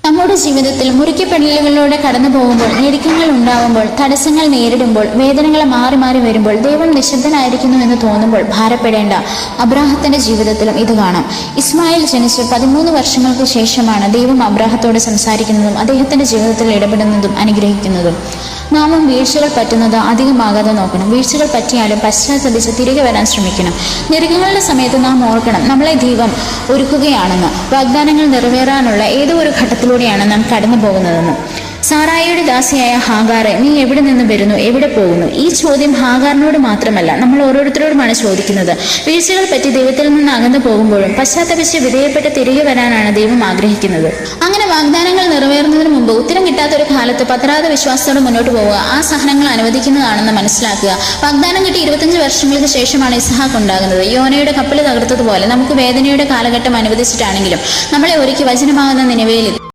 നമ്മുടെ ജീവിതത്തിൽ മുറിക്കപ്പെടലുകളിലൂടെ കടന്നു പോകുമ്പോൾ, ഞെരുക്കങ്ങൾ ഉണ്ടാവുമ്പോൾ, തടസ്സങ്ങൾ നേരിടുമ്പോൾ, വേദനകൾ മാറി മാറി വരുമ്പോൾ, ദൈവം നിശബ്ദനായിരിക്കുന്നു എന്ന് തോന്നുമ്പോൾ ഭാരപ്പെടേണ്ട. അബ്രാഹത്തിന്റെ ജീവിതത്തിലും ഇത് കാണാം. ഇസ്മായിൽ ജനിച്ച് 13 വർഷങ്ങൾക്ക് ശേഷമാണ് ദൈവം അബ്രാഹത്തോട് സംസാരിക്കുന്നതും അദ്ദേഹത്തിന്റെ ജീവിതത്തിൽ ഇടപെടുന്നതും അനുഗ്രഹിക്കുന്നതും. നാമും വീഴ്ചകൾ പറ്റുന്നത് അധികമാകാതെ നോക്കണം. വീഴ്ചകൾ പറ്റിയാലും പശ്ചാത്തപിച്ച് തിരികെ വരാൻ ശ്രമിക്കണം. ഞെരുക്കങ്ങളുടെ സമയത്ത് നാം ഓർക്കണം, നമ്മളെ ദൈവം ഒരുക്കുകയാണെന്ന്. വാഗ്ദാനങ്ങൾ നിറവേറാനുള്ള ഏതോ ഒരു ഘട്ടത്തിലൂടെയാണ് നാം കടന്നു പോകുന്നതെന്ന്. സാറായിയുടെ ദാസിയായ ഹാഗാറെ, നീ എവിടെ നിന്ന് വരുന്നു, എവിടെ പോകുന്നു? ഈ ചോദ്യം ഹാഗാറിനോട് മാത്രമല്ല, നമ്മൾ ഓരോരുത്തരോടുമാണ് ചോദിക്കുന്നത്. വീഴ്ചകൾ പറ്റി ദൈവത്തിൽ നിന്ന് അകന്നു പോകുമ്പോഴും പശ്ചാത്തപിച്ച് വിധേയപ്പെട്ട് തിരികെ വരാനാണ് ദൈവം ആഗ്രഹിക്കുന്നത്. അങ്ങനെ വാഗ്ദാനങ്ങൾ നിറവേറുന്നതിന് മുമ്പ് ഉത്തരം കിട്ടാത്ത ഒരു കാലത്ത് പതറാതെ വിശ്വാസത്തോടെ മുന്നോട്ട് പോവുക. ആ സഹനങ്ങൾ അനുവദിക്കുന്നതാണെന്ന് മനസ്സിലാക്കുക. വാഗ്ദാനം കിട്ടി 25 വർഷങ്ങൾക്ക് ശേഷമാണ് ഇസ്ഹാക്ക് ഉണ്ടാകുന്നത്. യോനയുടെ കപ്പൽ തകർത്തതുപോലെ നമുക്ക് വേദനയുടെ കാലഘട്ടം അനുവദിച്ചിട്ടാണെങ്കിലും നമ്മളെ ഒരുക്കി വചനമാകുന്ന നിനിവേയിൽ